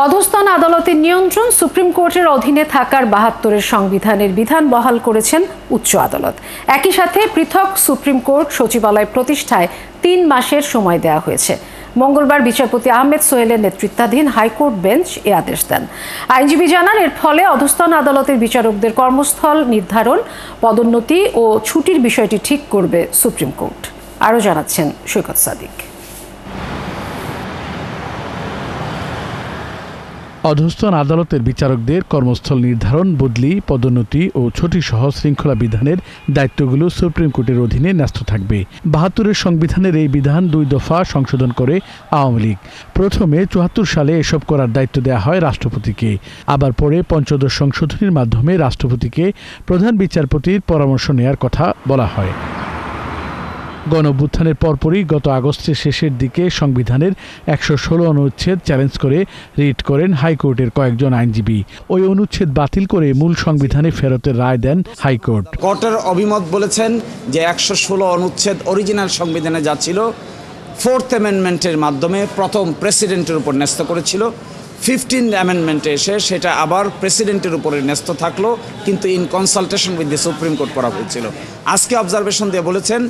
অধস্তন আদালতের নিয়ন্ত্রণ সুপ্রিম কোর্টের অধীনে থাকার ৭২-এর সংবিধানের বিধান বহাল করেছেন উচ্চ আদালত। একই সাথে পৃথক সুপ্রিম কোর্ট সচিবালয় প্রতিষ্ঠায় ৩ মাসের সময় দেওয়া হয়েছে। মঙ্গলবার বিচারপতি আহমেদ সোহেলের নেতৃত্বাধীন হাইকোর্ট বেঞ্চ এ আদেশ দেন। আইনজীবী জানান, এর ফলে অধস্তন আদালতের বিচারকদের কর্মস্থল নির্ধারণ, পদোন্নতি ও ছুটির বিষয়টি ঠিক করবে সুপ্রিম কোর্ট। আরও জানাচ্ছেন সৈকত সাদিক। অধস্তন আদালতের বিচারকদের কর্মস্থল নির্ধারণ, বদলি, পদোন্নতি ও ছুটি সহ শৃঙ্খলা বিধানের দায়িত্বগুলো সুপ্রিম কোর্টের অধীনে ন্যস্ত থাকবে। ৭২-এর সংবিধানের এই বিধান ২ দফা সংশোধন করে আওয়ামী লীগ। প্রথমে ৭৪ সালে এসব করার দায়িত্ব দেওয়া হয় রাষ্ট্রপতিকে। আবার পরে পঞ্চদশ সংশোধনীর মাধ্যমে রাষ্ট্রপতিকে প্রধান বিচারপতির পরামর্শ নেয়ার কথা বলা হয়। গণঅভ্যুত্থানের পরপরই গত আগস্টের শেষের দিকে সংবিধানের ১১৬ অনুচ্ছেদ চ্যালেঞ্জ করে রিট করেন হাইকোর্টের কয়েকজন আইনজীবী। ওই অনুচ্ছেদ বাতিল করে মূল সংবিধানে ফেরতের রায় দেন হাইকোর্ট। কোর্টের অভিমত বলেছেন যে ১১৬ অনুচ্ছেদ অরিজিনাল সংবিধানে যা ছিল, 4th অ্যামেন্ডমেন্টের মাধ্যমে প্রথম প্রেসিডেন্টের উপর ন্যস্ত করেছিল। 15th অ্যামেন্ডমেন্টে এসে সেটা আবার প্রেসিডেন্টের উপরে ন্যস্ত থাকলো, কিন্তু in consultation with the supreme court করা হয়েছিল। আজকে অবজারভেশন দিয়ে বলেছেন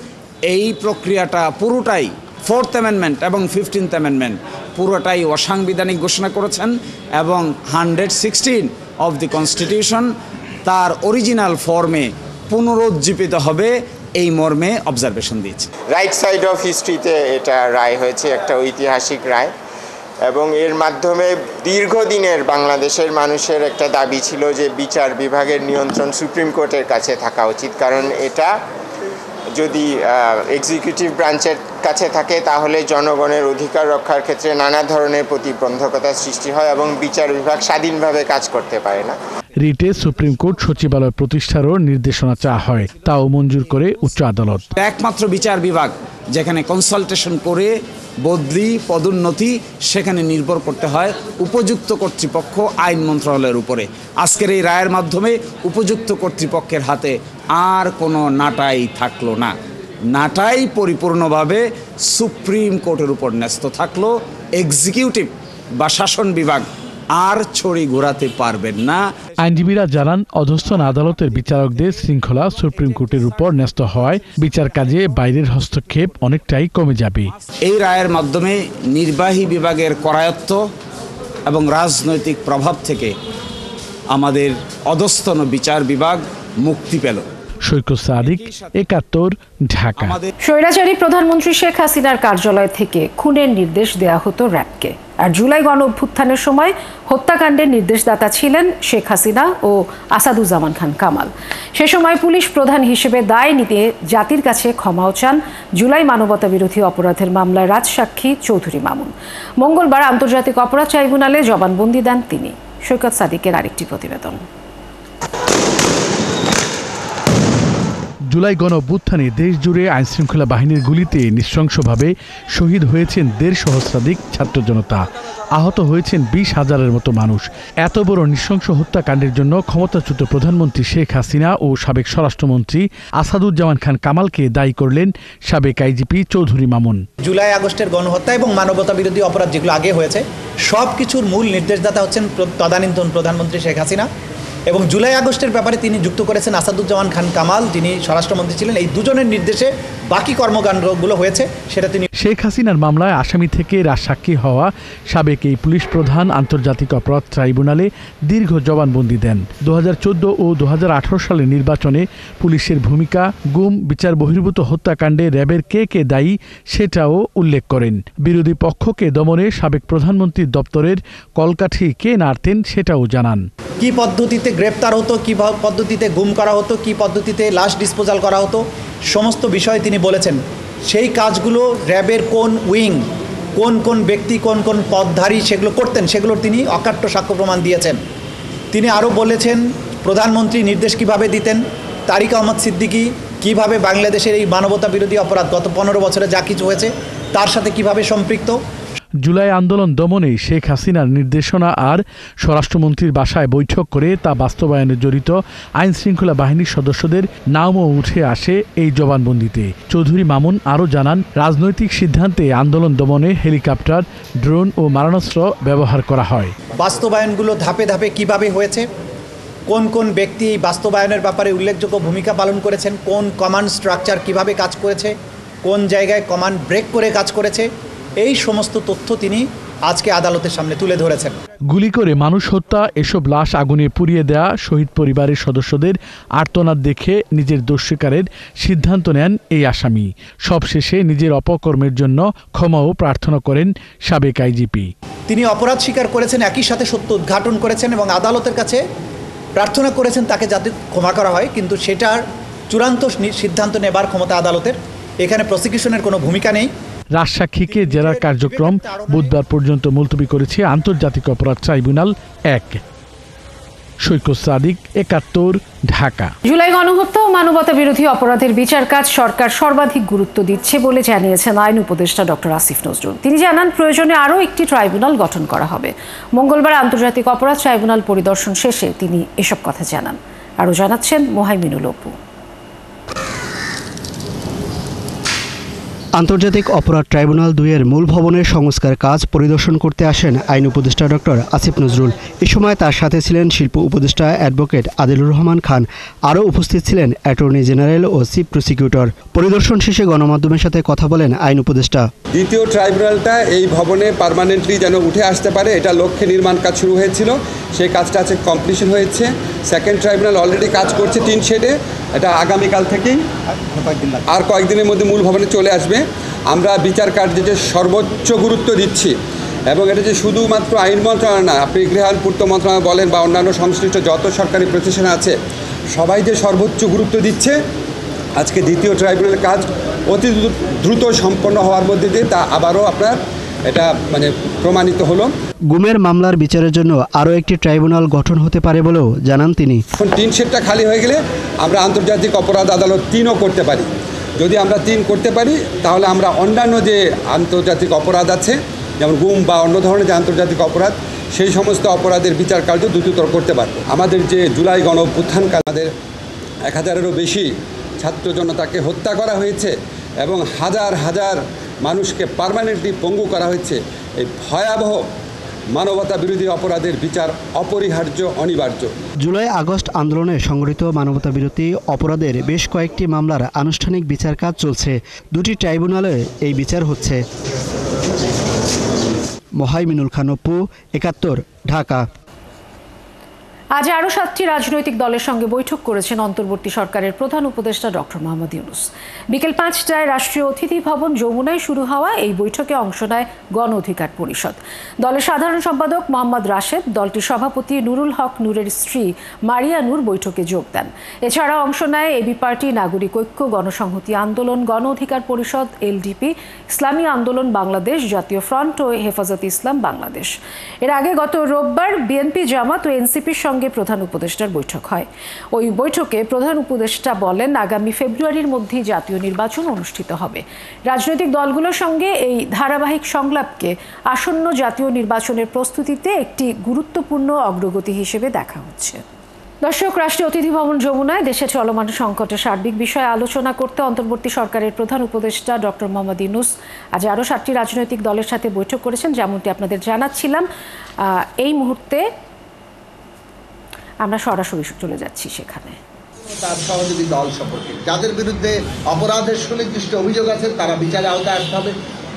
এই প্রক্রিয়াটা পুরোটাই 4th অ্যামেন্ডমেন্ট এবং 15th অ্যামেন্ডমেন্ট পুরোটাই অসাংবিধানিক ঘোষণা করেছেন এবং 116 অফ দি কনস্টিটিউশন তার অরিজিনাল ফর্মে পুনরুজ্জীবিত হবে, এই মর্মে অবজারভেশন দিয়েছে। রাইট সাইড অফ হিস্ট্রিতে এটা রায় হয়েছে, একটা ঐতিহাসিক রায়, এবং এর মাধ্যমে দীর্ঘদিনের বাংলাদেশের মানুষের একটা দাবি ছিল যে বিচার বিভাগের নিয়ন্ত্রণ সুপ্রিম কোর্টের কাছে থাকা উচিত। কারণ এটা যদি এক্সিকিউটিভ ব্রাঞ্চের কাছে থাকে তাহলে জনগণের অধিকার রক্ষার ক্ষেত্রে নানা ধরনের প্রতিবন্ধকতা সৃষ্টি হয় এবং বিচার বিভাগ স্বাধীনভাবে কাজ করতে পারে না। রিটে সুপ্রিম কোর্ট সচিবালয় প্রতিষ্ঠারও নির্দেশনা চাওয়া হয়, তাও মঞ্জুর করে উচ্চ আদালত। একমাত্র বিচার বিভাগ যেখানে কনসালটেশন করে বদলি, পদোন্নতি সেখানে নির্ভর করতে হয় উপযুক্ত কর্তৃপক্ষ আইন মন্ত্রণালয়ের উপরে। আজকের এই রায়ের মাধ্যমে উপযুক্ত কর্তৃপক্ষের হাতে আর কোনো নাটাই থাকলো না। নাটাই পরিপূর্ণভাবে সুপ্রিম কোর্টের উপর ন্যস্ত থাকলো। এক্সিকিউটিভ বা শাসন বিভাগ আর ছড়ি ঘোরাতে পারবেন না। আইনজীবীরা জানান, অধস্তন আদালতের বিচারকদের শৃঙ্খলা সুপ্রিম কোর্টের উপর ন্যস্ত হওয়ায় বিচার কাজে বাইরের হস্তক্ষেপ অনেকটাই কমে যাবে। এই রায়ের মাধ্যমে নির্বাহী বিভাগের করায়ত্ত এবং রাজনৈতিক প্রভাব থেকে আমাদের অধস্তন বিচার বিভাগ মুক্তি পেল। সৈকত সাদিক, ৭১, ঢাকা। স্বৈরাচারী প্রধানমন্ত্রী শেখ হাসিনার কার্যালয় থেকে খুনের নির্দেশ দেয়া হতো র্যাবকে। আর জুলাই গণ অভ্যুত্থানের সময় হত্যাকাণ্ডের নির্দেশদাতা ছিলেন শেখ হাসিনা ও আসাদুজ্জামান খান কামাল। সে সময় পুলিশ প্রধান হিসেবে দায় নিতে জাতির কাছে ক্ষমাও চান জুলাই মানবতা বিরোধী অপরাধের মামলায় রাজসাক্ষী চৌধুরী মামুন। মঙ্গলবার আন্তর্জাতিক অপরাধ ট্রাইব্যুনালে জবানবন্দি দেন তিনি। সৈকত সাদিকের আরেকটি প্রতিবেদন। জুলাই গণ অভ্যুত্থানে দেশ জুড়ে আইনশৃঙ্খলা বাহিনীর গুলিতে নৃশংসভাবে শহীদ হয়েছেন ১.৫ সহস্রাধিক ছাত্র জনতা, আহত হয়েছেন ২০,০০০-এর মতো মানুষ। এত বড় নৃশংস হত্যাকাণ্ডের জন্য ক্ষমতাচ্যুত প্রধানমন্ত্রী শেখ হাসিনা ও সাবেক স্বরাষ্ট্রমন্ত্রী আসাদুজ্জামান খান কামালকে দায়ী করলেন সাবেক আইজিপি চৌধুরী মামুন। জুলাই আগস্টের গণহত্যা এবং মানবতা বিরোধী অপরাধ যেগুলো আগে হয়েছে সব কিছুর মূল নির্দেশদাতা হচ্ছেন তদানীন্তন প্রধানমন্ত্রী শেখ হাসিনা, এবং জুলাই আগস্টের ব্যাপারে তিনি যুক্ত করেছেন আসাদুজ্জামান খান কামাল, যিনি স্বরাষ্ট্রমন্ত্রী ছিলেন। এই দুজনের নির্দেশে বাকি কর্মকাণ্ডগুলো হয়েছে সেটা তিনি। শেখ হাসিনার মামলায় আসামি থেকে রাজসাক্ষী হওয়া সাবেক এই পুলিশ প্রধান আন্তর্জাতিক অপরাধ ট্রাইব্যুনালে দীর্ঘ জবানবন্দি দেন। ২০১৪ ও ২০১৮ সালের নির্বাচনে পুলিশের ভূমিকা, গুম, বিচার বহির্ভূত হত্যাকাণ্ডে র্যাবের কে দায়ী সেটাও উল্লেখ করেন। বিরোধী পক্ষকে দমনে সাবেক প্রধানমন্ত্রীর দপ্তরের কলকাঠি কে নাড়তেন সেটাও জানান। কি পদ্ধতিতে গ্রেপ্তার হতো, কী পদ্ধতিতে গুম করা হতো, কী পদ্ধতিতে লাশ ডিসপোজাল করা হতো, সমস্ত বিষয় তিনি বলেছেন। সেই কাজগুলো র্যাবের কোন উইং, কোন ব্যক্তি, কোন পদধারী সেগুলো করতেন, সেগুলোর তিনি অকাট্য সাক্ষ্য প্রমাণ দিয়েছেন। তিনি আরও বলেছেন প্রধানমন্ত্রী নির্দেশ কিভাবে দিতেন, তারিক আহমদ সিদ্দিকী কিভাবে বাংলাদেশের এই মানবতা বিরোধী অপরাধ গত 15 বছরে যা কিছু হয়েছে তার সাথে কিভাবে সম্পৃক্ত। জুলাই আন্দোলন দমনে শেখ হাসিনার নির্দেশনা আর স্বরাষ্ট্রমন্ত্রীর বাসায় বৈঠক করে তা বাস্তবায়নে জড়িত আইনশৃঙ্খলা বাহিনীর সদস্যদের নামও উঠে আসে এই জবানবন্দিতে। চৌধুরী মামুন আরও জানান, রাজনৈতিক সিদ্ধান্তে আন্দোলন দমনে হেলিকপ্টার, ড্রোন ও মারণাস্ত্র ব্যবহার করা হয়। বাস্তবায়নগুলো ধাপে ধাপে কিভাবে হয়েছে, কোন কোন ব্যক্তি এই বাস্তবায়নের ব্যাপারে উল্লেখযোগ্য ভূমিকা পালন করেছেন, কোন কমান্ড স্ট্রাকচার কিভাবে কাজ করেছে, কোন জায়গায় কমান্ড ব্রেক করে কাজ করেছে, এই সমস্ত তথ্য তিনি আজকে আদালতের সামনে তুলে ধরেছেন। গুলি করে মানুষ হত্যা, এসব লাশ আগুনে পুড়িয়ে দেয়া, শহীদ পরিবারের সদস্যদের আর্তনাদ দেখে নিজের দোষ স্বীকারের সিদ্ধান্ত নেন এই আসামি। সবশেষে নিজের অপকর্মের জন্য ক্ষমাও প্রার্থনা করেন সাবেক আইজিপি। তিনি অপরাধ স্বীকার করেছেন, একই সাথে সত্য উদ্ঘাটন করেছেন এবং আদালতের কাছে প্রার্থনা করেছেন তাকে যাতে ক্ষমা করা হয়, কিন্তু সেটার চূড়ান্ত সিদ্ধান্ত নেবার ক্ষমতা আদালতের। এখানে প্রসিকিউশনের কোনো ভূমিকা নেই। রাজসাক্ষীকে জেরার কার্যক্রম বুধবার পর্যন্ত মুলতবি করেছে আন্তর্জাতিক অপরাধ ট্রাইব্যুনাল 1। সৈকত সাদিক, 71, ঢাকা। জুলাই গণহত্যা ও মানবতা বিরোধী অপরাধের বিচার কাজ সরকার সর্বাধিক গুরুত্ব দিচ্ছে বলে জানিয়েছেন আইন উপদেষ্টা ডক্টর আসিফ নজরুল। তিনি জানান, প্রয়োজনে আরও একটি ট্রাইব্যুনাল গঠন করা হবে। মঙ্গলবার আন্তর্জাতিক অপরাধ ট্রাইব্যুনাল পরিদর্শন শেষে তিনি এসব কথা জানান। আরও জানাচ্ছেন মোহাইমিনুল অপু। আন্তর্জাতিক অপরাধ ট্রাইব্যুনাল 2-এর মূল ভবনের সংস্কার কাজ পরিদর্শন করতে আসেন আইন উপদেষ্টা ডক্টর আসিফ নজরুল। এ সময় তার সাথে ছিলেন শিল্প উপদেষ্টা অ্যাডভোকেট আদিলুর রহমান খান। আরও উপস্থিত ছিলেন অ্যাটর্নি জেনারেল ও চিফ প্রসিকিউটর। পরিদর্শন শেষে গণমাধ্যমের সাথে কথা বলেন আইন উপদেষ্টা। দ্বিতীয় ট্রাইব্যুনালটা এই ভবনে পার্মানেন্টলি যেন উঠে আসতে পারে, এটা লক্ষ্যে নির্মাণ কাজ শুরু হয়েছিল, সেই কাজটা আছে কমপ্লিশন হয়েছে। সেকেন্ড ট্রাইব্যুনাল অলরেডি কাজ করছে 3 শেডে, এটা আগামীকাল থেকেই আর কয়েকদিনের মধ্যে মূল ভবনে চলে আসবে। আমরা বিচার কার্যে যে সর্বোচ্চ গুরুত্ব দিচ্ছি এবং এটা যে শুধুমাত্র আইন মন্ত্রণালয় না, আপনি গৃহায়ণ পূর্ত মন্ত্রণালয় বলেন বা অন্যান্য সংশ্লিষ্ট যত সরকারি প্রতিষ্ঠান আছে সবাই যে সর্বোচ্চ গুরুত্ব দিচ্ছে, আজকে দ্বিতীয় ট্রাইব্যুনালের কাজ অতি দ্রুত সম্পন্ন হওয়ার মধ্যে দিয়ে তা আবারও আপনার এটা প্রমাণিত হলো। গুমের মামলার বিচারের জন্য আরও একটি ট্রাইব্যুনাল গঠন হতে পারে বলেও জানান তিনি। এখন 3 শেডটা খালি হয়ে গেলে আমরা আন্তর্জাতিক অপরাধ আদালত 3ও করতে পারি। যদি আমরা 3 করতে পারি তাহলে আমরা অন্যান্য যে আন্তর্জাতিক অপরাধ আছে, যেমন গুম বা অন্য ধরনের যে আন্তর্জাতিক অপরাধ, সেই সমস্ত অপরাধের বিচার কার্য দ্রুততর করতে পারবো। আমাদের যে জুলাই গণ অভ্যুত্থানকালে আমাদের 1000-এরও বেশি ছাত্র জনতাকে হত্যা করা হয়েছে এবং হাজার হাজার মানুষকে পার্মানেন্টলি পঙ্গু করা হয়েছে। এই ভয়াবহ মানবতা বিরোধী অপরাধের বিচার অপরিহার্য, অনিবার্য। জুলাই আগস্ট আন্দোলনে সংঘটিত মানবতা বিরোধী অপরাধের বেশ কয়েকটি মামলার আনুষ্ঠানিক বিচার কাজ চলছে। 2টি ট্রাইব্যুনালে এই বিচার হচ্ছে। মোহাইমিনুল খান অপু, 71, ঢাকা। আজ আরও 7টি রাজনৈতিক দলের সঙ্গে বৈঠক করেছেন অন্তর্বর্তী সরকারের প্রধান উপদেষ্টা ডক্টর মোহাম্মদ ইউনূস। বিকেল 5টায় রাষ্ট্রীয় অতিথি ভবন যমুনায় শুরু হওয়া এই বৈঠকে অংশ নেয় গণ অধিকার পরিষদ। দলের সাধারণ সম্পাদক মোহাম্মদ রাশেদ, দলটির সভাপতি নুরুল হক নূরের স্ত্রী মারিয়া নূর বৈঠকে যোগ দেন। এছাড়া অংশ নেয় এবি পার্টি, নাগরিক ঐক্য, গণসংহতি আন্দোলন, গণ অধিকার পরিষদ, এলডিপি, ইসলামী আন্দোলন বাংলাদেশ, জাতীয় ফ্রন্ট ও হেফাজতে ইসলাম বাংলাদেশ। এর আগে গত রোববার বিএনপি, জামাত ও এনসিপির সঙ্গে প্রধান উপদেষ্টার বৈঠক হয়। ওই বৈঠকে প্রধান উপদেষ্টা বলেন, আগামী ফেব্রুয়ারির মধ্যেই জাতীয় নির্বাচন অনুষ্ঠিত হবে। রাজনৈতিক দলগুলোর সঙ্গে এই ধারাবাহিক সংলাপকে আসন্ন জাতীয় নির্বাচনের প্রস্তুতিতে একটি গুরুত্বপূর্ণ অগ্রগতি হিসেবে দেখা হচ্ছে। দর্শক, রাষ্ট্রীয় অতিথি ভবন যমুনায় দেশে চলমান সংকটের সার্বিক বিষয়ে আলোচনা করতে অন্তর্বর্তী সরকারের প্রধান উপদেষ্টা ডক্টর মোহাম্মদ ইউনূস আজ আরও 7টি রাজনৈতিক দলের সাথে বৈঠক করেছেন। যেমনটি আপনাদের জানাচ্ছিলাম, এই মুহূর্তে আমরা সরাসরি চলে যাচ্ছি সেখানে। তার সহযোগী দল সম্পর্কে যাদের বিরুদ্ধে অপরাধের সুনির্দিষ্ট অভিযোগ আছে তারা বিচারে আওতায় আসতে হবে।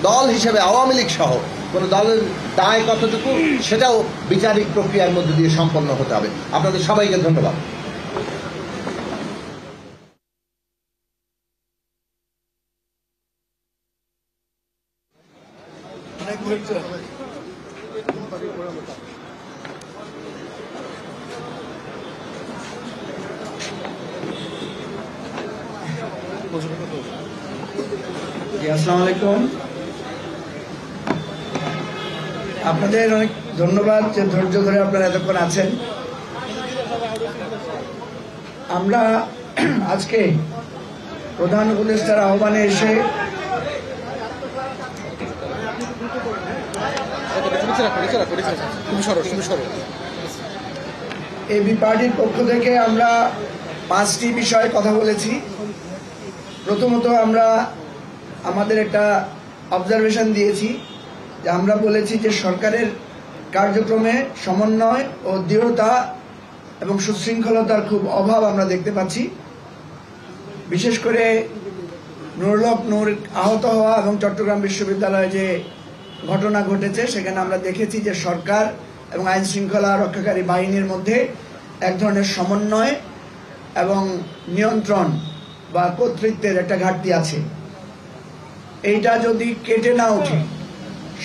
দল হিসেবে আওয়ামী লীগ সহ কোনো দলের দায় কতটুকু সেটাও বিচারিক প্রক্রিয়ার মধ্যে দিয়ে সম্পন্ন হতে হবে। আপনাদের সবাইকে ধন্যবাদ। আসসালামু আলাইকুম। আপনাদের অনেক ধন্যবাদ যে ধৈর্য ধরে আপনারা এতক্ষণ আছেন। আমরা আজকে প্রধান উপদেষ্টার আহ্বানে এসে এবি পার্টির পক্ষ থেকে আমরা 5টি বিষয়ে কথা বলেছি। প্রথমত আমরা আমাদের একটা অবজারভেশন দিয়েছি যে আমরা বলেছি যে সরকারের কার্যক্রমে সমন্বয় ও দৃঢ়তা এবং সুশৃঙ্খলতার খুব অভাব আমরা দেখতে পাচ্ছি। বিশেষ করে নুরুল হক নূর আহত হওয়া এবং চট্টগ্রাম বিশ্ববিদ্যালয়ে যে ঘটনা ঘটেছে সেখানে আমরা দেখেছি যে সরকার এবং আইন শৃঙ্খলা রক্ষাকারী বাহিনীর মধ্যে এক ধরনের সমন্বয় এবং নিয়ন্ত্রণ বা কর্তৃত্বের একটা ঘাটতি আছে। এইটা যদি কেটে না ওঠে,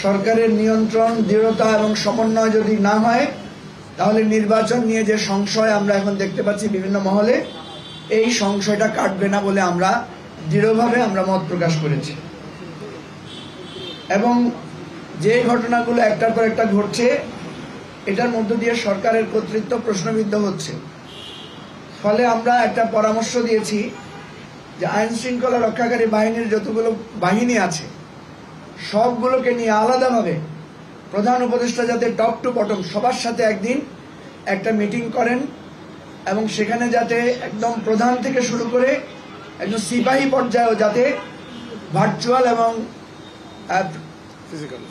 সরকারের নিয়ন্ত্রণ, দৃঢ়তা এবং সমন্বয় যদি না হয়, তাহলে নির্বাচন নিয়ে যে সংশয় আমরা এখন দেখতে পাচ্ছি বিভিন্ন মহলে, এই সংশয়টা কাটবে না বলে আমরা দৃঢ়ভাবে মত প্রকাশ করেছি। এবং যে ঘটনাগুলো একটার পর একটা ঘটছে, এটার মধ্য দিয়ে সরকারের কর্তৃত্ব প্রশ্নবিদ্ধ হচ্ছে। ফলে আমরা একটা পরামর্শ দিয়েছি যে আইন শৃঙ্খলা রক্ষাকারী বাহিনীর যতগুলো বাহিনী আছে সবগুলোকে নিয়ে আলাদাভাবে প্রধান উপদেষ্টা যাতে টপ টু বটম সবার সাথে একদিন একটা মিটিং করেন এবং সেখানে যাতে একদম প্রধান থেকে শুরু করে একদম সিপাহী পর্যায়েও যাতে ভার্চুয়াল এবং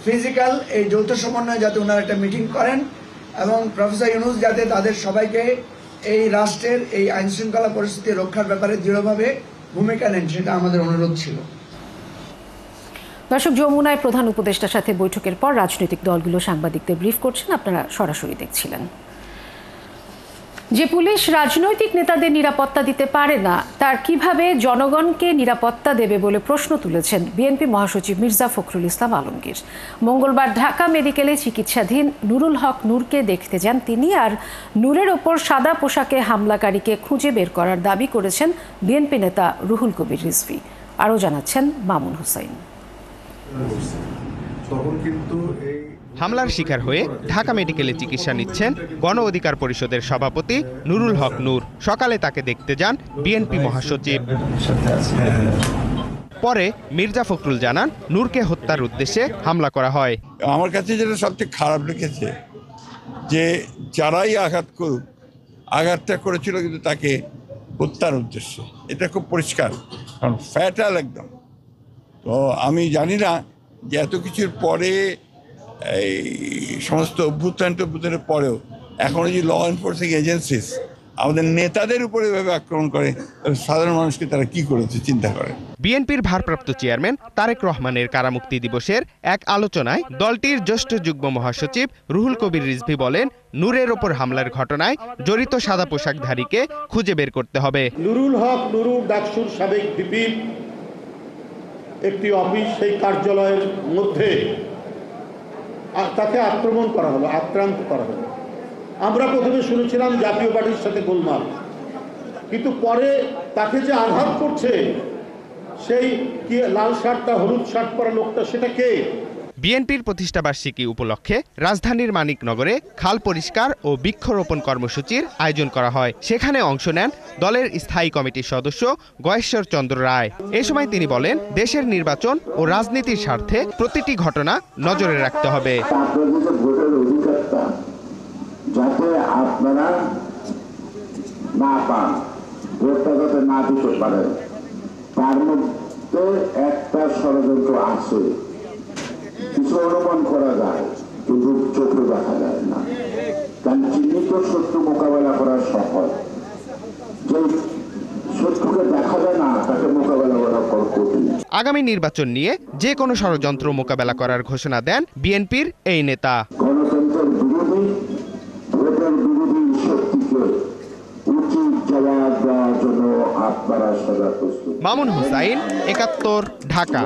ফিজিক্যাল এই যৌথ সমন্বয়ে যাতে ওনারা একটা মিটিং করেন এবং প্রফেসর ইউনূস যাতে তাদের সবাইকে এই রাষ্ট্রের এই আইন শৃঙ্খলা পরিস্থিতি রক্ষার ব্যাপারে দৃঢ়ভাবে ভূমিকা নেন, সেটা আমাদের অনুরোধ ছিল। দর্শক, যমুনায় প্রধান উপদেষ্টার সাথে বৈঠকের পর রাজনৈতিক দলগুলো সাংবাদিকদের ব্রিফ করছেন, আপনারা সরাসরি দেখছিলেন। যে পুলিশ রাজনৈতিক নেতাদের নিরাপত্তা দিতে পারে না, তার কিভাবে জনগণকে নিরাপত্তা দেবে বলে প্রশ্ন তুলেছেন বিএনপি মহাসচিব মির্জা ফখরুল ইসলাম আলমগীর। মঙ্গলবার ঢাকা মেডিকেলে চিকিৎসাধীন নুরুল হক নূরকে দেখতে যান তিনি, আর নূরের ওপর সাদা পোশাকে হামলাকারীকে খুঁজে বের করার দাবি করেছেন বিএনপি নেতা রুহুল কবির রিজভী। আরও জানাচ্ছেন মামুন হুসাইন। হামলার শিকার হয়ে ঢাকা মেডিকেলে চিকিৎসা নিচ্ছেন গণ অধিকার পরিষদের সভাপতি নুরুল হক নূর। সকালে তাকে দেখতে যান বিএনপি মহাসচিব। পরে মির্জা ফখরুল জানান, নূরকে হত্যার উদ্দেশ্যে হামলা করা হয়। আমার কাছে যেটা সবচেয়ে খারাপ লেগেছে যে যারাই আঘাত করুক, আঘাতটা করেছিল কিন্তু তাকে হত্যার উদ্দেশ্যে। এটা খুব পরিষ্কার, কারণ ফ্যাটাল একদম। তো আমি জানি না যে এত কিছুর পরে, এই সমস্ত অভ্যুত্থানের পরেও এখনও যে ল এনফোর্সিং এজেন্সিস আমাদের নেতাদের উপরে এভাবে আক্রমণ করে, সাধারণ মানুষকে তারা কি করেছে চিন্তা করে। বিএনপির ভারপ্রাপ্ত চেয়ারম্যান তারেক রহমানের কারামুক্তি দিবসের এক আলোচনায় দলটির জ্যেষ্ঠ যুগ্ম মহাসচিব রুহুল কবির রিজভী বলেন, নূরের ওপর হামলার ঘটনায় জড়িত সাদা পোশাকধারীকে খুঁজে বের করতে হবে। নুরুল হক নূর ডাকসুর সাবেক ভিপির একটি অফিস, সেই কার্যালয়ের মধ্যে তাকে আক্রমণ করা হলো, আক্রান্ত করা হলো। আমরা প্রথমে শুনেছিলাম জাতীয় পার্টির সাথে গোলমাল, কিন্তু পরে তাকে যে আঘাত করছে সেই কি লাল শার্টটা, হলুদ শার্ট পরা লোকটা, সেটা কে? বিএনপির প্রতিষ্ঠাবার্ষিকী উপলক্ষে রাজধানীর মানিকনগরে খাল পরিষ্কার ও বৃক্ষরোপণ কর্মসূচির আয়োজন করা হয়। সেখানে অংশ নেন দলের স্থায়ী কমিটির সদস্য গয়েশ্বর চন্দ্র রায়। এ সময় তিনি বলেন, দেশের নির্বাচন ও রাজনীতির স্বার্থে প্রতিটি ঘটনা নজরে রাখতে হবে। যাতে আপনারা না পান, ভোটটা যাতে না দিতে পারেন, তার মধ্যে একটা ষড়যন্ত্র আছে। কিছু অনুমান করা যায় কিন্তু চোখে দেখা যায় না, কারণ চিহ্নিত শত্রু মোকাবেলা করা সহজ, যে শত্রুকে দেখা যায় না তাকে মোকাবেলা করা কঠিন। আগামী নির্বাচন নিয়ে যে কোনো ষড়যন্ত্র মোকাবেলা করার ঘোষণা দেন বিএনপির এই নেতা। গণতন্ত্রের বিরোধী, ভোটের বিরোধী শক্তিকে উচিত জবাব দেওয়ার জন্য আপনারা সদা প্রস্তুত। মামুন হুসাইন, ৭১, ঢাকা।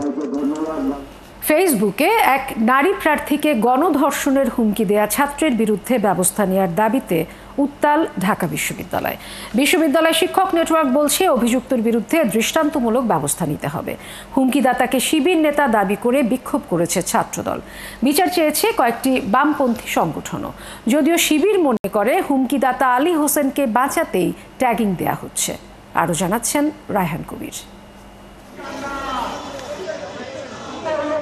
ফেসবুকে এক নারী প্রার্থীকে গণধর্ষণের হুমকি দেয়া ছাত্রের বিরুদ্ধে ব্যবস্থা নেওয়ার দাবিতে উত্তাল ঢাকা বিশ্ববিদ্যালয়। বিশ্ববিদ্যালয় শিক্ষক নেটওয়ার্ক বলছে, অভিযুক্তের বিরুদ্ধে দৃষ্টান্তমূলক ব্যবস্থা নিতে হবে। হুমকিদাতাকে শিবির নেতা দাবি করে বিক্ষোভ করেছে ছাত্রদল। বিচার চেয়েছে কয়েকটি বামপন্থী সংগঠনও, যদিও শিবির মনে করে হুমকিদাতা আলী হোসেনকে বাঁচাতেই ট্যাগিং দেয়া হচ্ছে। আরও জানাচ্ছেন রায়হান কবির।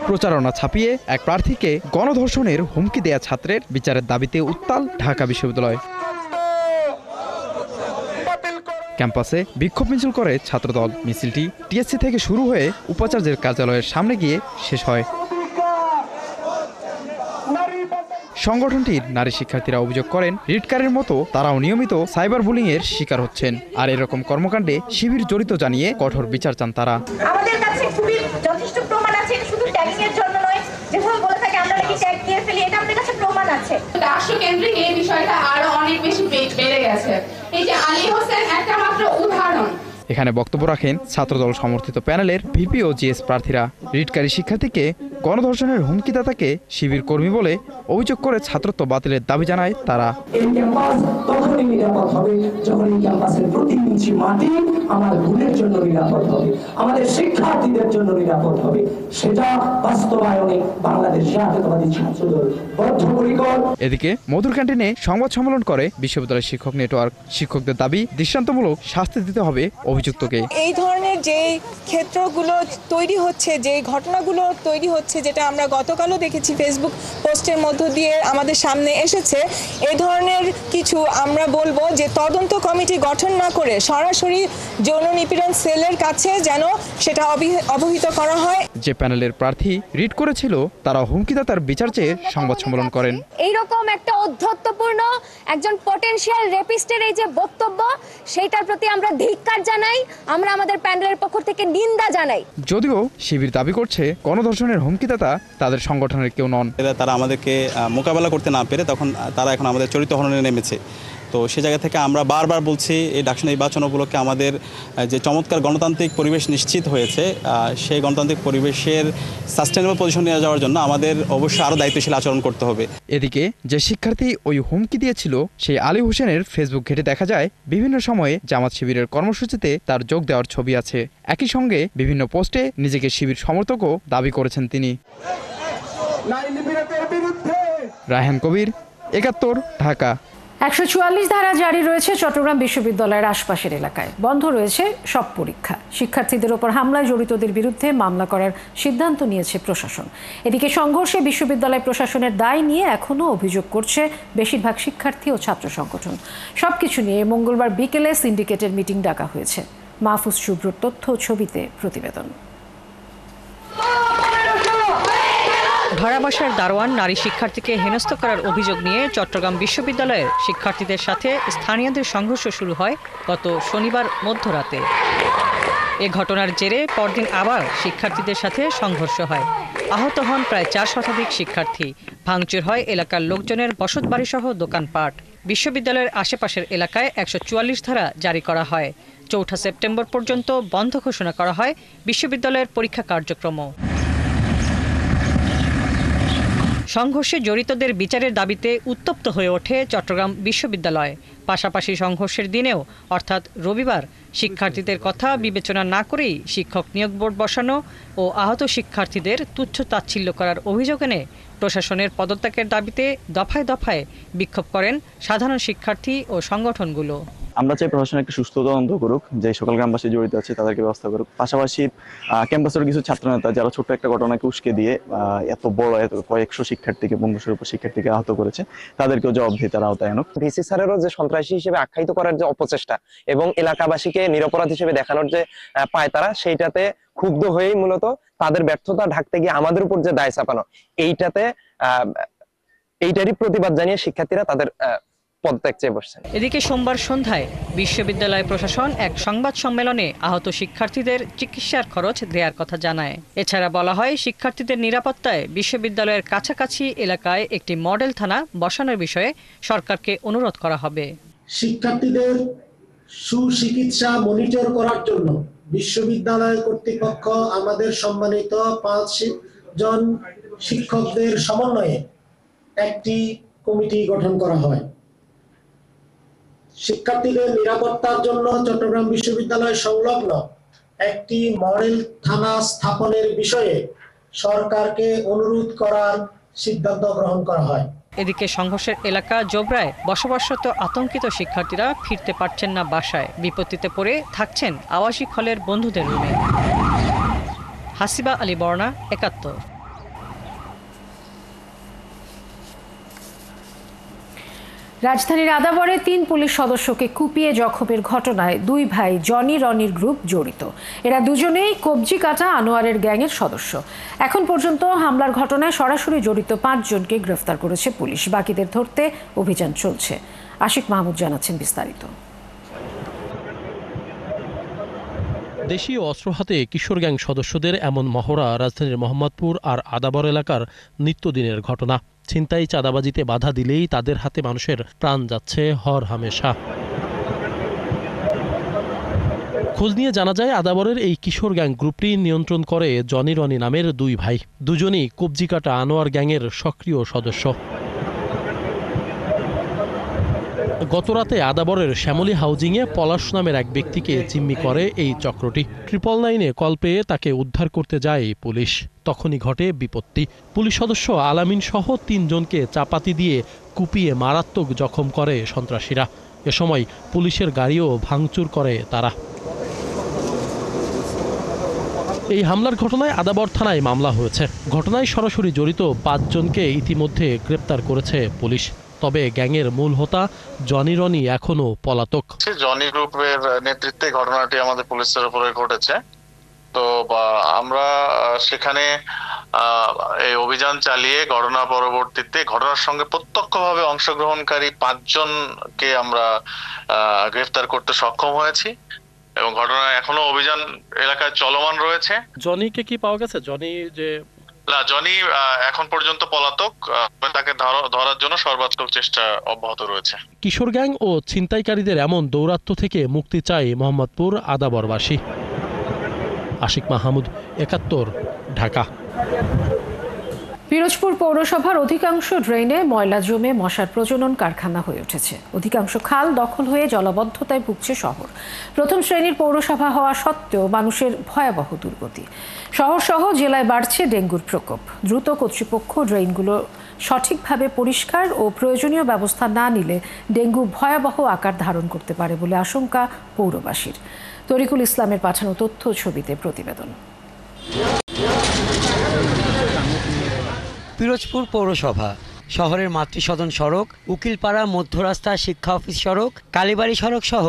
প্রচারণা ছাপিয়ে এক প্রার্থীকে গণধর্ষণের হুমকি দেয়া ছাত্রের বিচারের দাবিতে উত্তাল ঢাকা বিশ্ববিদ্যালয়। ক্যাম্পাসে বিক্ষোভ মিছিল করে ছাত্রদল। মিছিলটি টিএসসি থেকে শুরু হয়ে উপাচার্যের কার্যালয়ের সামনে গিয়ে শেষ হয়। সংগঠনটির নারী শিক্ষার্থীরা অভিযোগ করেন, রিটকারের মতো তারাও নিয়মিত সাইবার বুলিংয়ের শিকার হচ্ছেন। আর এরকম কর্মকাণ্ডে শিবির জড়িত জানিয়ে কঠোর বিচার চান তারা। আমাদের কাছে খুবই যথেষ্ট প্রমাণ আছে, শুধু ট্যাগিং এর জন্য নয়, যেভাবে বলে থাকে আমরা নাকি ট্যাগ দিয়ে ফেলি, এটা আমাদের কাছে প্রমাণ আছে। রাষ্ট্রকেন্দ্রিক এই বিষয়টা আরো অনেক বেশি বেড়ে গেছে। এই যে আলী হোসেন একটা মাত্র উদাহরণ। এখানে বক্তব্য রাখেন ছাত্রদল সমর্থিত প্যানেলের ভিপি ও জিএস প্রার্থীরা। রিটকারী শিক্ষার্থীকে গণধর্ষণের হুমকিদাতাকে শিবির কর্মী বলে অভিযোগ করে ছাত্রত্ব বাতিলের দাবি জানায় তারা। এই ক্যাম্পাস তখনই নিরাপদ হবে যখন এই ক্যাম্পাসের প্রতি ইঞ্চি মাটি আমার ভুলের জন্য নিরাপদ হবে, আমাদের শিক্ষার্থীদের জন্য নিরাপদ হবে। সেটা বাস্তবায়নে বাংলাদেশ জাতীয়তাবাদী ছাত্রদল বদ্ধপরিকর। এদিকে মধুর ক্যান্টিনে সংবাদ সম্মেলন করে বিশ্ববিদ্যালয় শিক্ষক নেটওয়ার্ক। শিক্ষকদের দাবি, দৃষ্টান্তমূলক শাস্তি দিতে হবে অভিযুক্তকে। এই ধরনের যে ক্ষেত্রগুলো তৈরি হচ্ছে, যে ঘটনাগুলো তৈরি হচ্ছে, যেটা আমরা গতকালও দেখেছি ফেসবুক পোস্টের মধ্য দিয়ে আমাদের সামনে এসেছে, এই ধরনের কিছু আমরা বলবো যে তদন্ত কমিটি গঠন না করে সরাসরি যৌন নিপীড়ন সেলের কাছে যেন সেটা অবহিত করা হয়। যে প্যানেলের প্রার্থী রিট করেছিল তারা হুমকিদাতার বিচার চেয়ে সংবাদ সম্মেলন করেন। এইরকম একটা অধ্যত্বপূর্ণ একজন পটেনশিয়াল রেপিস্টের এই যে বক্তব্য, সেইটার প্রতি আমরা ধিক্কার জানাই, আমরা আমাদের প্যানেলের পক্ষ থেকে নিন্দা জানাই। যদিও শিবির দাবি করছে গণধর্ষণের হুমকিদাতা তাদের সংগঠনের কেউ নন। তারা আমাদেরকে মোকাবেলা করতে না পেরে তখন তারা এখন আমাদের চরিত্র হননে নেমেছে। তো সে জায়গা থেকে আমরা বারবার বলছি এই ডাকসু নির্বাচন উপলক্ষে আমাদের যে চমৎকার গণতান্ত্রিক পরিবেশ নিশ্চিত হয়েছে, সেই গণতান্ত্রিক পরিবেশের সাস্টেনেবল পজিশন নিয়ে যাওয়ার জন্য আমাদের অবশ্যই আরও দায়িত্বশীল আচরণ করতে হবে। এদিকে যে শিক্ষার্থী ওই হুমকি দিয়েছিল সেই আলী হোসেনের ফেসবুক ঘেঁটে দেখা যায় বিভিন্ন সময়ে জামাত শিবিরের কর্মসূচিতে তার যোগ দেওয়ার ছবি আছে। একই সঙ্গে বিভিন্ন পোস্টে নিজেকে শিবির সমর্থকও দাবি করেছেন তিনি। রায়হান কবির, ৭১, ঢাকা। ১৪৪ ধারা জারি রয়েছে চট্টগ্রাম বিশ্ববিদ্যালয়ের আশপাশের এলাকায়। বন্ধ রয়েছে সব পরীক্ষা। শিক্ষার্থীদের ওপর হামলায় জড়িতদের বিরুদ্ধে মামলা করার সিদ্ধান্ত নিয়েছে প্রশাসন। এদিকে সংঘর্ষে বিশ্ববিদ্যালয় প্রশাসনের দায় নিয়ে এখনও অভিযোগ করছে বেশিরভাগ শিক্ষার্থী ও ছাত্র সংগঠন। সবকিছু নিয়ে মঙ্গলবার বিকেলে সিন্ডিকেটের মিটিং ডাকা হয়েছে। মাহফুজ শুভ্রর তথ্য ছবিতে প্রতিবেদন। ধরাবাসার দারোয়ান নারী শিক্ষার্থীকে হেনস্থ করার অভিযোগ নিয়ে চট্টগ্রাম বিশ্ববিদ্যালয়ের শিক্ষার্থীদের সাথে স্থানীয়দের সংঘর্ষ শুরু হয় গত শনিবার মধ্যরাতে। এ ঘটনার জেরে পরদিন আবার শিক্ষার্থীদের সাথে সংঘর্ষ হয়। আহত হন প্রায় ৪ শতাধিক শিক্ষার্থী। ভাঙচুর হয় এলাকার লোকজনের বসতবাড়িসহ দোকানপাট। বিশ্ববিদ্যালয়ের আশেপাশের এলাকায় ১৪৪ ধারা জারি করা হয়। ৪ সেপ্টেম্বর পর্যন্ত বন্ধ ঘোষণা করা হয় বিশ্ববিদ্যালয়ের পরীক্ষা কার্যক্রমও। সংঘর্ষে জড়িতদের বিচারের দাবিতে উত্তপ্ত হয়ে ওঠে চট্টগ্রাম বিশ্ববিদ্যালয়। পাশাপাশি সংঘর্ষের দিনেও অর্থাৎ রবিবার শিক্ষার্থীদের কথা বিবেচনা না করেই শিক্ষক নিয়োগ বোর্ড বসানো ও আহত শিক্ষার্থীদের তুচ্ছ তাচ্ছিল্য করার অভিযোগ এনে প্রশাসনের পদত্যাগের দাবিতে দফায় দফায় বিক্ষোভ করেন সাধারণ শিক্ষার্থী ও সংগঠনগুলো। আমরা চাই প্রশাসন একটা সুস্থ তদন্ত করুক, যে সকল গ্রামবাসী জড়িত আছে তাদেরকে ব্যবস্থা করুক। পাশাপাশি ক্যাম্পাসের কিছু ছাত্রনেতা যারা ছোট্ট একটা ঘটনাকে উস্কে দিয়ে এত বড় কয়েকশো শিক্ষার্থীকে, ৫০০-এর উপর শিক্ষার্থীকে আহত করেছে, তাদেরকেও জবাবদিহিতার আওতায় আনুক। ভিসি স্যারেরও যে সন্ত্রাসী হিসেবে আখ্যায়িত করার যে অপচেষ্টা এবং এলাকাবাসীকে নিরপরাধ হিসেবে দেখানোর যে পায়তারা, সেইটাতে ক্ষুব্ধ হয়েই মূলত তাদের ব্যর্থতা ঢাকতে গিয়ে আমাদের উপর যে দায় চাপানো, এইটারই প্রতিবাদ জানিয়ে শিক্ষার্থীরা তাদের এদিকে সোমবার সন্ধ্যায় বিশ্ববিদ্যালয় প্রশাসন এক সংবাদ সম্মেলনে আহত শিক্ষার্থীদের চিকিৎসার খরচ দেওয়ার কথা জানায়। এছাড়া বলা হয়, শিক্ষার্থীদের নিরাপত্তায় বিশ্ববিদ্যালয়ের কাছাকাছি এলাকায় একটি মডেল থানা বসানোর বিষয়ে সরকারকে অনুরোধ করা হবে। শিক্ষার্থীদের সুচিকিৎসা মনিটর করার জন্য বিশ্ববিদ্যালয় কর্তৃপক্ষ আমাদের সম্মানিত 5 জন শিক্ষকদের সমন্বয়ে একটি কমিটি গঠন করা হয়। শিক্ষার্থীদের নিরাপত্তার জন্য চট্টগ্রাম বিশ্ববিদ্যালয় সংলগ্ন একটি মডেল থানা স্থাপনের বিষয়ে সরকারকে অনুরোধ করার সিদ্ধান্ত গ্রহণ করা হয়। এদিকে সংঘর্ষের এলাকা জোবরায় বসবাসরত আতঙ্কিত শিক্ষার্থীরা ফিরতে পারছেন না বাসায়। বিপত্তিতে পড়ে থাকছেন আবাসিক হলের বন্ধুদের রুমে। হাসিবা আলী বর্ণা, ৭১। রাজধানীর আদাবরে 3 পুলিশ সদস্যকে কুপিয়ে জখমের ঘটনায় 2 ভাই জনি রনির গ্রুপ জড়িত। এরা দুজনেই কবজি কাটা আনোয়ারের গ্যাংয়ের সদস্য। এখন পর্যন্ত হামলার ঘটনায় সরাসরি জড়িত 5 জনকে গ্রেফতার করেছে পুলিশ। বাকিদের ধরতে অভিযান চলছে। আশিক মাহমুদ জানাচ্ছেন বিস্তারিত। দেশীয় অস্ত্র হাতে কিশোর গ্যাং সদস্যদের এমন মহড়া রাজধানীর মোহাম্মদপুর আর আদাবর এলাকার নিত্যদিনের ঘটনা। ছিনতাই চাঁদাবাজিতে বাধা দিলেই তাদের হাতে মানুষের প্রাণ যাচ্ছে হর হামেশা। খোঁজ নিয়ে জানা যায় আদাবরের এই কিশোর গ্যাং গ্রুপটি নিয়ন্ত্রণ করে জনি রনি নামের 2 ভাই। দুজনই কবজি কাটা আনোয়ার গ্যাংয়ের সক্রিয় সদস্য। গতরাতে আদাবরের শ্যামলী হাউজিংয়ে পলাশ নামের এক ব্যক্তিকে জিম্মি করে এই চক্রটি। 999-এ কল পেয়ে তাকে উদ্ধার করতে যায় পুলিশ। তখনই ঘটে বিপত্তি। পুলিশ সদস্য আলামিন সহ 3 জনকে চাপাতি দিয়ে কুপিয়ে মারাত্মক জখম করে সন্ত্রাসীরা। এ সময় পুলিশের গাড়িও ভাঙচুর করে তারা। এই হামলার ঘটনায় আদাবর থানায় মামলা হয়েছে। ঘটনায় সরাসরি জড়িত 5 জনকে ইতিমধ্যে গ্রেপ্তার করেছে পুলিশ। তবে গ্যাংয়ের মূল হোতা জনি রনি এখনো পলাতক। জনি গ্রুপের নেতৃত্বে ঘটনাটি আমাদের পুলিশের উপরে ঘটেছে। তো আমরা সেখানে এই অভিযান চালিয়ে ঘটনা পরবর্তীতে ঘটনার সঙ্গে প্রত্যক্ষভাবে অংশগ্রহণকারী 5 জনকে আমরা গ্রেফতার করতে সক্ষম হয়েছি এবং ঘটনা এখনো অভিযান এলাকায় চলমান রয়েছে। জনিকে কি পাওয়া গেছে? জনি জনি এখন পর্যন্ত পলাতক। তাকে ধরার জন্য সর্বাত্মক চেষ্টা অব্যাহত রয়েছে। কিশোর গ্যাং ও ছিনতাইকারীদের এমন দৌরাত্ম্য থেকে মুক্তি চায় মোহাম্মদপুর আদাবরবাসী। আশিক মাহমুদ, 71, ঢাকা। পিরোজপুর পৌরসভার অধিকাংশ ড্রেনে ময়লা জমে মশার প্রজনন কারখানা হয়ে উঠেছে। অধিকাংশ খাল দখল হয়ে জলাবদ্ধতায় ভুগছে শহর। প্রথম শ্রেণীর পৌরসভা হওয়া সত্ত্বেও মানুষের ভয়াবহ দুর্গতি। শহর সহ জেলায় বাড়ছে ডেঙ্গুর প্রকোপ। দ্রুত কর্তৃপক্ষ ড্রেনগুলো সঠিকভাবে পরিষ্কার ও প্রয়োজনীয় ব্যবস্থা না নিলে ডেঙ্গু ভয়াবহ আকার ধারণ করতে পারে বলে আশঙ্কা পৌরবাসীর। তরিকুল ইসলামের পাঠানো তথ্য ছবিতে প্রতিবেদন। পিরোজপুর পৌরসভা শহরের মাতৃসদন সড়ক, উকিলপাড়া মধ্যরাস্তা শিক্ষা অফিস সড়ক, কালীবাড়ি সড়ক সহ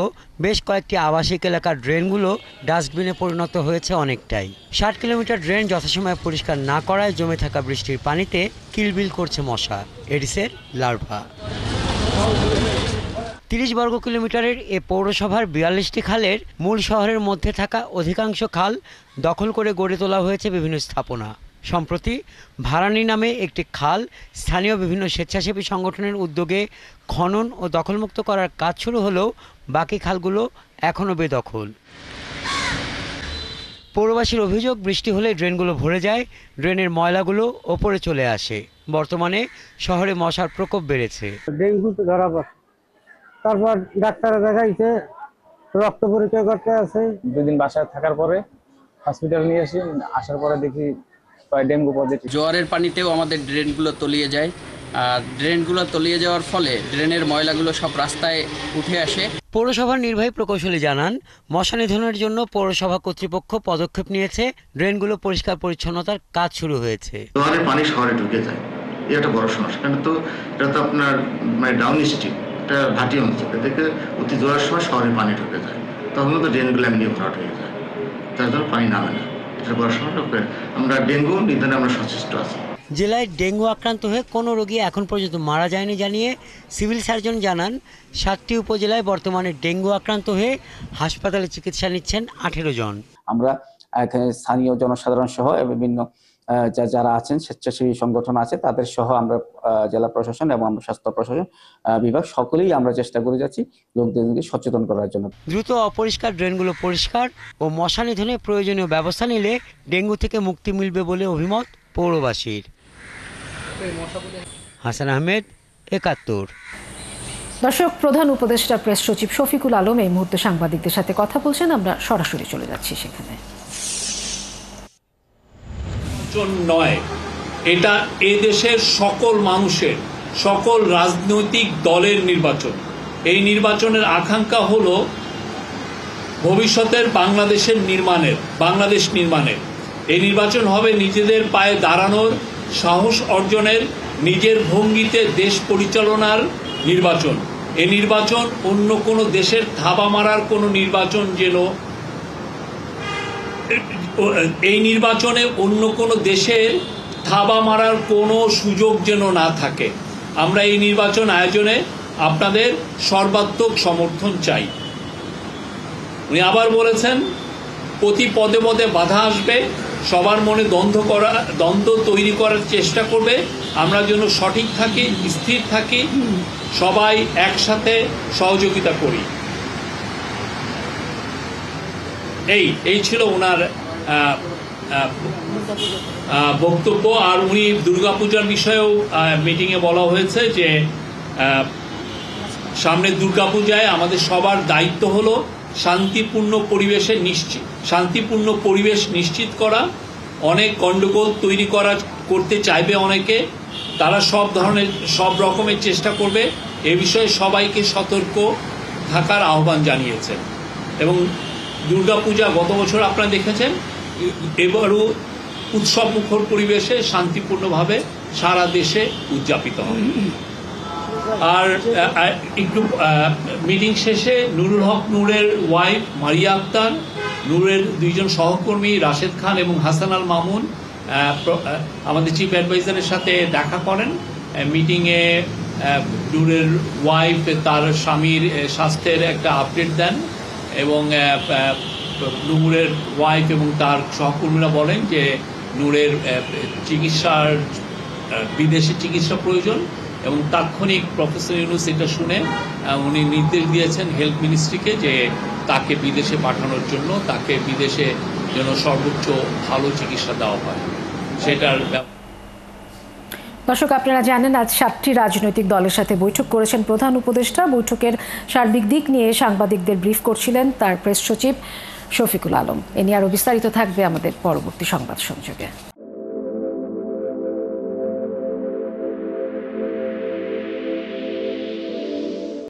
বেশ কয়েকটি আবাসিক এলাকার ড্রেনগুলো ডাস্টবিনে পরিণত হয়েছে অনেকটাই। 60 কিলোমিটার ড্রেন যথাসময়ে পরিষ্কার না করায় জমে থাকা বৃষ্টির পানিতে কিলবিল করছে মশা, এডিসের লার্ভা। 30 বর্গ কিলোমিটারের এ পৌরসভার 42টি খালের মূল শহরের মধ্যে থাকা অধিকাংশ খাল দখল করে গড়ে তোলা হয়েছে বিভিন্ন স্থাপনা। সম্প্রতি ভারানী নামে একটি খাল স্থানীয় বিভিন্ন স্বেচ্ছাসেবী সংগঠনের উদ্যোগে খনন ও দখলমুক্ত করার কাজ শুরু হলেও বাকি খালগুলো এখনও বেদখল। পৌরবাসীর অভিযোগ, বৃষ্টি হলে ড্রেনগুলো ভরে যায়, ড্রেনের ময়লাগুলো ওপরে চলে আসে। বর্তমানে শহরে মশার প্রকোপ বেড়েছে। ডেঙ্গু ধরা পড়ে, তারপর ডাক্তারে দেখাইছে, রক্ত পরীক্ষা করতে আছে। 2 দিন বাসায় থাকার পরে হসপিটাল নিয়ে আসি, আসার পরে দেখি ডেঙ্গু পজিটিভ। জোয়ারের পানিতেও আমাদের ড্রেনগুলো তলিয়ে যায়, আর ড্রেনগুলো তলিয়ে যাওয়ার ফলে ড্রেনের ময়লাগুলো সব রাস্তায় উঠে আসে। পৌরসভার নির্বাহী প্রকৌশলী জানান, মশা নিধনের জন্য পৌরসভা কর্তৃপক্ষ পদক্ষেপ নিয়েছে, ড্রেনগুলো পরিষ্কার পরিচ্ছন্নতার কাজ শুরু হয়েছে। জোয়ারের পানি শহরে ঢুকে যায়, এটা বড় সমস্যা। কারণ এটা তো আপনার ডাউন স্ট্রিম, এটা ভাটি অঞ্চল, এদিকে অতি জোয়ারের সময় শহরে পানি ঢুকে যায়, তখন তো ড্রেনগুলো এমনি ভরাট হয়ে যায়, তার জন্য পানি নামে না। আমরা ডেঙ্গু নিধনে আমরা সচেষ্ট আছি। জেলায় ডেঙ্গু আক্রান্ত হয়ে কোনো রোগী এখন পর্যন্ত মারা যায়নি জানিয়ে সিভিল সার্জন জানান, 7টি উপজেলায় বর্তমানে ডেঙ্গু আক্রান্ত হয়ে হাসপাতালে চিকিৎসা নিচ্ছেন 18 জন। আমরা স্থানীয় জনসাধারণ সহ বিভিন্ন যারা আছেন স্বেচ্ছাসেবী সংগঠন আছে তাদের সহ আমরা জেলা প্রশাসন এবং আমরা স্বাস্থ্য প্রশাসন বিভাগ সকলেই আমরা চেষ্টা করে যাচ্ছি লোকদেরকে সচেতন করার জন্য। দ্রুত অপরিষ্কার ড্রেনগুলো পরিষ্কার ও মশা নিধনে প্রয়োজনীয় ব্যবস্থা নিলে ডেঙ্গু থেকে মুক্তি মিলবে বলে অভিমত পৌরবাসীর। হাসান আহমেদ, 71। দর্শক, প্রধান উপদেষ্টা প্রেস সচিব শফিকুল আলম এই মুহূর্তে সাংবাদিকদের সাথে কথা বলছেন। আমরা সরাসরি চলে যাচ্ছি সেখানে। নয়, এটা এদেশের সকল মানুষের, সকল রাজনৈতিক দলের নির্বাচন। এই নির্বাচনের আকাঙ্ক্ষা হলো ভবিষ্যতের বাংলাদেশ নির্মাণের। এই নির্বাচন হবে নিজেদের পায়ে দাঁড়ানোর, সাহস অর্জনের, নিজের ভঙ্গিতে দেশ পরিচালনার নির্বাচন, এই নির্বাচন অন্য কোনো দেশের থাবা মারার কোনো নির্বাচন যেন, এই নির্বাচনে অন্য কোনো দেশের থাবা মারার কোনো সুযোগ যেন না থাকে। আমরা এই নির্বাচন আয়োজনে আপনাদের সর্বাত্মক সমর্থন চাই। উনি আবার বলেছেন, প্রতি পদে পদে বাধা আসবে, সবার মনে দ্বন্দ্ব তৈরি করার চেষ্টা করবে। আমরা যেন সঠিক থাকি, স্থির থাকি, সবাই একসাথে সহযোগিতা করি। এই ছিল ওনার বক্তব্য। আর উনি দুর্গাপূজার বিষয়েও মিটিংয়ে বলা হয়েছে যে সামনে দুর্গাপূজায় আমাদের সবার দায়িত্ব হলো শান্তিপূর্ণ পরিবেশ নিশ্চিত করা। অনেক গণ্ডগোল তৈরি করতে চাইবে অনেকে, তারা সব রকমের চেষ্টা করবে। এ বিষয়ে সবাইকে সতর্ক থাকার আহ্বান জানিয়েছেন। এবং দুর্গাপূজা গত বছর আপনারা দেখেছেন, এবারও উৎসব মুখর পরিবেশে শান্তিপূর্ণভাবে সারা দেশে উদযাপিত হবে। আর একটু মিটিং শেষে নুরুল হক নূরের ওয়াইফ মারিয়া আক্তার, নূরের দুইজন সহকর্মী রাশেদ খান এবং হাসান আল মামুন আমাদের চিফ অ্যাডভাইজারের সাথে দেখা করেন। মিটিংয়ে নূরের ওয়াইফ তার স্বামীর স্বাস্থ্যের একটা আপডেট দেন এবং নূরের ওয়াইফ এবং তার সহকর্মীরা বলেন যে নূরের বিদেশে চিকিৎসা প্রয়োজন এবং তাৎক্ষণিক প্রফেসর ইউনূস এটা শুনে উনি নির্দেশ দিয়েছেন হেলথ মিনিস্ট্রিকে যে তাকে বিদেশে পাঠানোর জন্য, তাকে বিদেশে যেন সর্বোচ্চ ভালো চিকিৎসা দেওয়া হয় সেটার। দর্শক, আপনারা জানেন আজ 7টি রাজনৈতিক দলের সাথে বৈঠক করেছেন প্রধান উপদেষ্টা। বৈঠকের সার্বিক দিক নিয়ে সাংবাদিকদের ব্রিফ করছিলেন তার প্রেস সচিব শফিকুল আলম। এ নিয়ে আরও বিস্তারিত থাকবে আমাদের পরবর্তী সংবাদ সংযোগে।